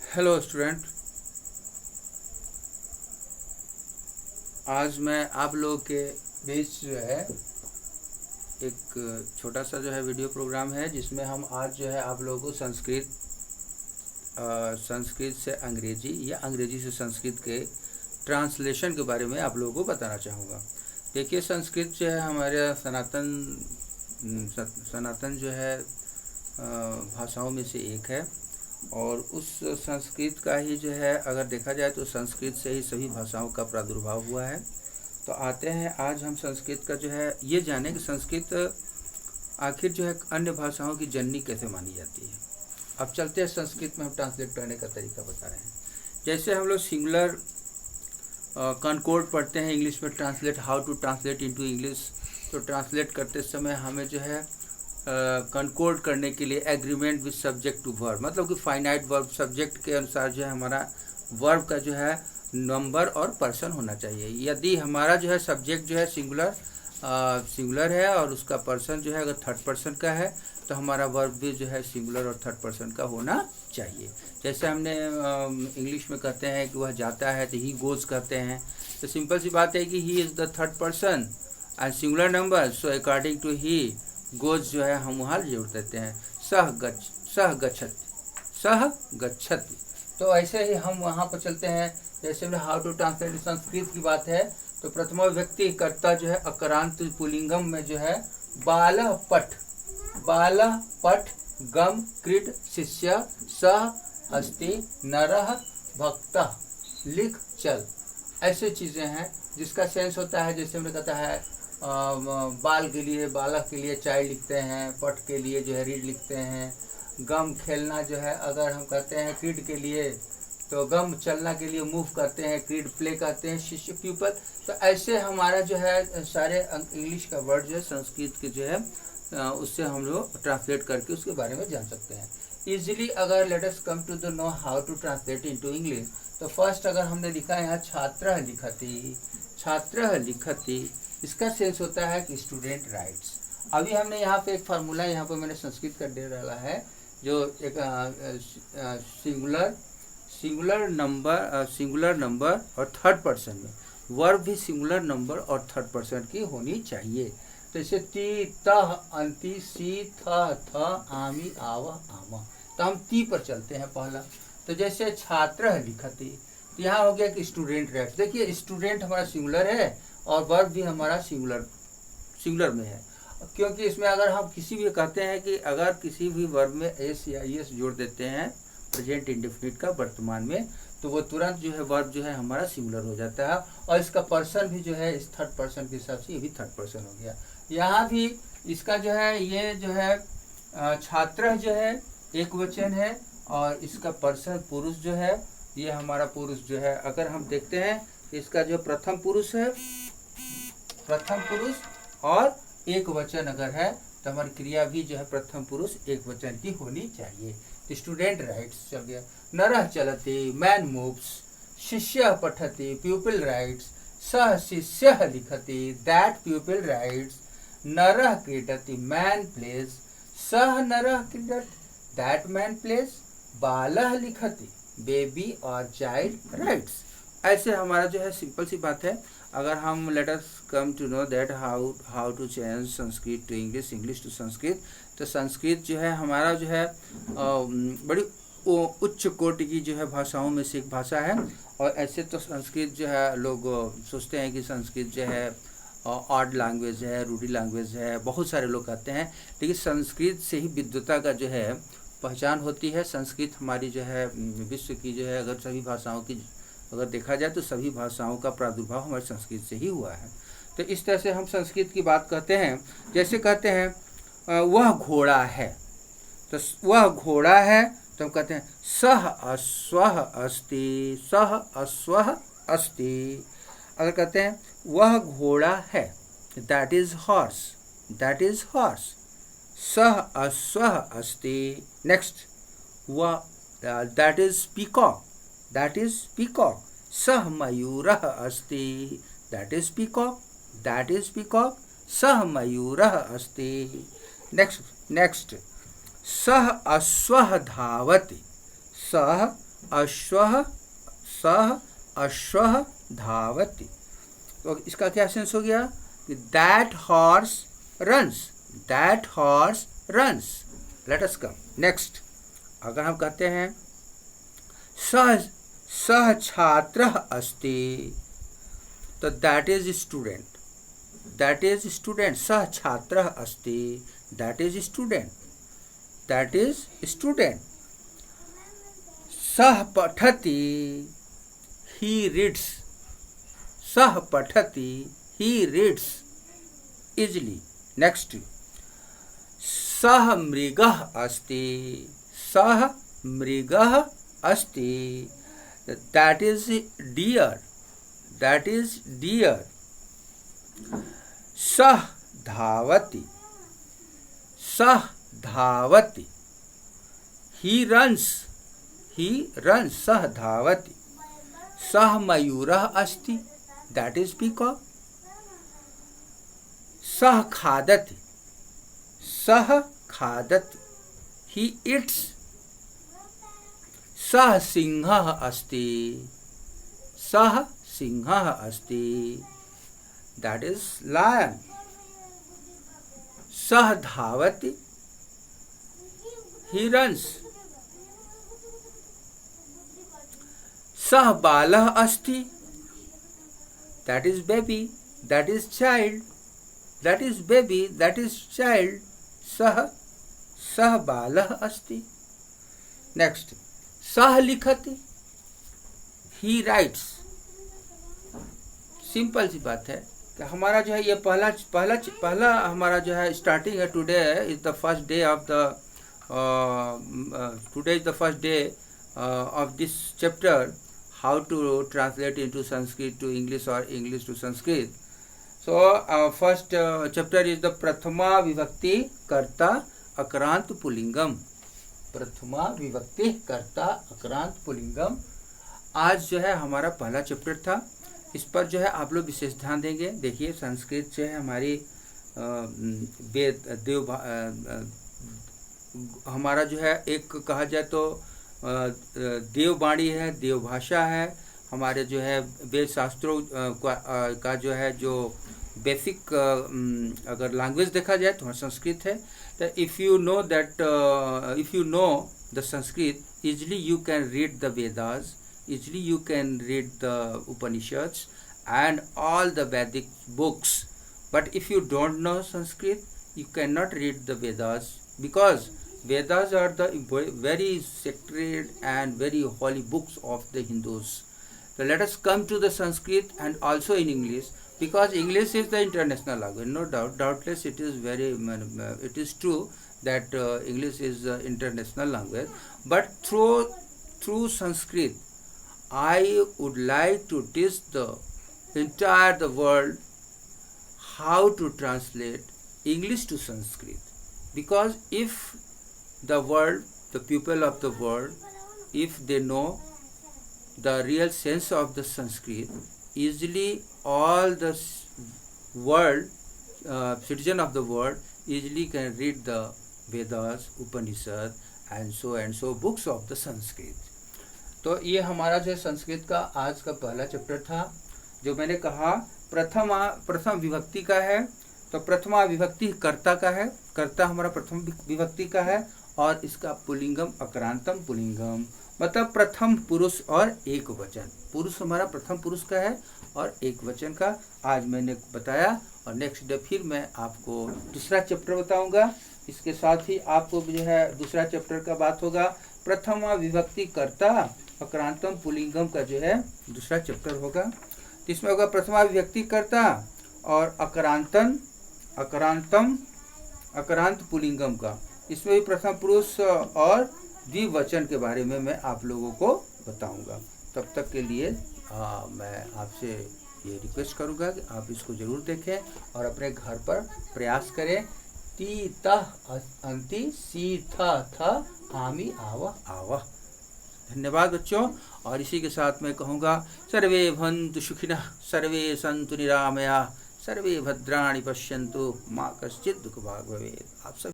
Hello student. आज मैं आप लोगों के बीच जो है एक छोटा सा जो है वीडियो प्रोग्राम है जिसमें हम आज जो है आप लोगों को संस्कृत से अंग्रेजी या अंग्रेजी से संस्कृत के ट्रांसलेशन के बारे में आप लोगों को बताना चाहूँगा। देखिए, संस्कृत जो है हमारे सनातन जो है भाषाओं में से एक है और उस संस्कृत का ही जो है अगर देखा जाए तो संस्कृत से ही सभी भाषाओं का प्रादुर्भाव हुआ है। तो आते हैं आज हम संस्कृत का जो है ये जानें कि संस्कृत आखिर जो है अन्य भाषाओं की जननी कैसे मानी जाती है। अब चलते हैं संस्कृत में हम ट्रांसलेट करने का तरीका बता रहे हैं। जैसे हम लोग सिंगुलर कॉनकॉर्ड पढ़ते हैं इंग्लिश में, translate how to translate into English. तो ट्रांसलेट करते समय हमें जो है कॉनकॉर्ड करने के लिए agreement with subject to verb, मतलब कि फाइनाइट वर्ब सब्जेक्ट के अनुसार जो है हमारा वर्ब का जो है नंबर और पर्सन होना चाहिए। यदि हमारा जो है सब्जेक्ट जो है सिंगुलर है और उसका पर्सन जो है अगर थर्ड पर्सन का है तो हमारा वर्ब भी जो है सिंगुलर और थर्ड पर्सन का होना चाहिए। जैसे हमने इंग्लिश में कहते हैं कि वह जाता है तो ही गोज कहते हैं। तो सिंपल सी बात है कि he is the third person and singular number, so according to he goes जो है हम वहाँ जोड़ देते हैं सह गच्छति। तो ऐसे ही हम वहाँ पर चलते हैं। जैसे हमने हाउ टू ट्रांसलेट संस्कृत की बात है तो प्रथम व्यक्ति कर्ता जो है अकरांत पुल्लिंगम में जो है बालः पठ गम क्रीड शिष्य सह अस्ति नरः भक्तः लिख चल, ऐसे चीज़ें हैं जिसका सेंस होता है। जैसे हमने कहता है बाल के लिए बालक के लिए चाइल्ड लिखते हैं, पट के लिए जो है रीड लिखते हैं, गम खेलना जो है अगर हम कहते हैं क्रीड के लिए तो गम चलना के लिए मूव करते हैं, क्रीड प्ले करते हैं, शिष्य प्यूपल। तो ऐसे हमारा जो है सारे इंग्लिश का वर्ड जो है संस्कृत के जो है उससे हम लोग ट्रांसलेट करके उसके बारे में जान सकते हैं ईजिली। अगर let us come to the know how to translate into English, तो फर्स्ट अगर हमने लिखा है यहाँ छात्रः लिखति, इसका सेंस होता है कि स्टूडेंट राइट्स। अभी हमने यहाँ पे एक फार्मूला यहाँ पे मैंने संस्कृत का दे डाला है जो एक सिंगुलर नंबर और थर्ड पर्सन में वर्ब भी सिंगुलर नंबर और थर्ड पर्सन की होनी चाहिए। तो जैसे ती तह अंति सी थ आमी आव आम, तो हम ती पर चलते हैं पहला। तो जैसे छात्र लिखति, तो यहाँ हो गया कि स्टूडेंट राइट्स। देखिए स्टूडेंट हमारा सिंगुलर है और वर्ब भी हमारा सिंगुलर में है, क्योंकि इसमें अगर हम किसी भी कहते हैं कि अगर किसी भी वर्ब में एस या एस जोड़ देते हैं प्रेजेंट इंडेफिनिट का वर्तमान में, तो वो तुरंत जो है वर्ब जो है हमारा सिंगुलर हो जाता है और इसका पर्सन भी जो है इस थर्ड पर्सन के हिसाब से ये भी थर्ड पर्सन हो गया। यहाँ भी इसका जो है ये जो है छात्र जो है एक वचन है और इसका पर्सन पुरुष जो है ये हमारा पुरुष जो है। अगर हम देखते हैं इसका जो प्रथम पुरुष है, प्रथम पुरुष और एक वचन अगर है तो हमारी क्रिया भी जो है प्रथम पुरुष एक वचन की होनी चाहिए। स्टूडेंट राइट्स चल गया, नरः चलति मैन मूव्स, शिष्य पठति प्यूपिल राइट्स, सह शिष्यः लिखति दैट प्यूपिल राइट्स, नरः क्रीडति मैन प्लेज, सह नरः क्रीडति दैट मैन प्लेज, बालः लिखति बेबी और चाइल्ड राइट्स। ऐसे हमारा जो है सिंपल सी बात है। अगर हम let us come to know that how to change Sanskrit to English, English to Sanskrit, तो संस्कृत जो है हमारा जो है बड़ी उच्च कोटि की जो है भाषाओं में से एक भाषा है। और ऐसे तो संस्कृत जो है लोग सोचते हैं कि संस्कृत जो है ऑड लैंग्वेज है, रूडी लैंग्वेज है, बहुत सारे लोग कहते हैं, लेकिन संस्कृत से ही विद्वता का जो है पहचान होती है। संस्कृत हमारी जो है विश्व की जो है अगर सभी भाषाओं की अगर देखा जाए तो सभी भाषाओं का प्रादुर्भाव हमारे संस्कृत से ही हुआ है। तो इस तरह से हम संस्कृत की बात करते हैं। जैसे कहते हैं वह घोड़ा है, तो वह घोड़ा है तो हम कहते हैं सह अश्वः अस्ति, सह अश्वः अस्ति। अगर कहते हैं वह घोड़ा है, दैट इज हॉर्स, सह अश्वः अस्ति। नेक्स्ट वह दैट इज पीकॉक, सह मयूरः अस्ति, दैट इज पीकॉक, सह मयूरः अस्ति। नेक्स्ट सह अश्वः धावति, सह अश्वः सः अश्वः धावति। तो इसका क्या सेंस हो गया कि that horse runs, that horse runs. Late us come next. अगर हम कहते हैं सः छात्रः अस्ति, तो that is student, that is student. सः छात्रः अस्ति, that is student, that is student. सः पठति, ही रीड्स, सः पठति, ही रीड्स इजली। नेक्स्ट, सः मृगः अस्ति, सः मृगः अस्ति, that is deer, that is deer. सः धावति, सः धावति, ही रन्स, ही रन्स, सः धावति। सः मयूरः अस्ति, दैट इज पीकॉक। सः खादति, सः खादति, ही इट्स। सः सिंहः अस्ति, सः सिंहः अस्ति, दैट इज लायन। सः धावति, ही रन्स। सः बालः अस्ति, that is baby, that is child, that is baby, that is child. सः बालः अस्ति। नेक्स्ट, सः लिखति, ही राइट्स। सिंपल सी बात है कि हमारा जो है ये पहला हमारा जो है स्टार्टिंग है। Today is the first day of the today is the first day of this chapter, how to translate into Sanskrit to English और English to Sanskrit. So first chapter is the प्रथमा विभक्ति कर्ता अक्रांत पुल्लिंगम, प्रथमा विभक्ति कर्ता अक्रांत पुल्लिंगम। आज जो है हमारा पहला चैप्टर था, इस पर जो है आप लोग विशेष ध्यान देंगे। देखिए संस्कृत जो है हमारी हमारा जो है एक कहा जाए तो देववाणी है, देवभाषा है। हमारे जो है वेद शास्त्रों का जो है जो बेसिक अगर लैंग्वेज देखा जाए तो संस्कृत है। तो if you know that, if you know the Sanskrit, easily you can read the Vedas, easily you can read the Upanishads and all the Vedic books. But if you don't know Sanskrit, you cannot read the Vedas, because Vedas are the very sacred and very holy books of the Hindus. So let us come to the Sanskrit and also in English, because English is the international language. No doubt, doubtless it is very, it is true that English is the international language. But through Sanskrit, I would like to teach the entire world how to translate English to Sanskrit. Because if the world, the people of the world, if they know the real sense of the Sanskrit, easily all the world, citizen of the world easily can read the Vedas, Upanishad and so books of the Sanskrit. तो ये हमारा जो संस्कृत का आज का पहला chapter था। जो मैंने कहा प्रथम विभक्ति का है, तो प्रथमा विभक्ति कर्ता का है, कर्ता हमारा प्रथम विभक्ति का है, और इसका पुल्लिंगम अक्रांतम पुल्लिंगम, मतलब प्रथम पुरुष और एक वचन। पुरुष हमारा प्रथम पुरुष का है और एक वचन का आज मैंने बताया। और नेक्स्ट डे फिर मैं आपको दूसरा चैप्टर बताऊंगा। इसके साथ ही आपको जो है दूसरा चैप्टर का बात होगा, प्रथमा विभक्ति कर्ता अक्रांतम पुल्लिंगम का जो है दूसरा चैप्टर होगा। इसमें होगा प्रथमा विभक्ति कर्ता और अक्रांत पुल्लिंगम का। इसमें भी प्रथम पुरुष और द्विवचन के बारे में मैं आप लोगों को बताऊंगा। तब तक के लिए मैं आपसे ये रिक्वेस्ट करूंगा कि आप इसको जरूर देखें और अपने घर पर प्रयास करें। ती तह अंति सी थ आमी आव। धन्यवाद बच्चों। और इसी के साथ मैं कहूँगा, सर्वे भवन्तु सुखिनः, सर्वे सन्तु निरामयाः, सर्वे भद्राणि पश्यन्तु, मा कश्चित् दुःखभाग् भवेत्। आप सब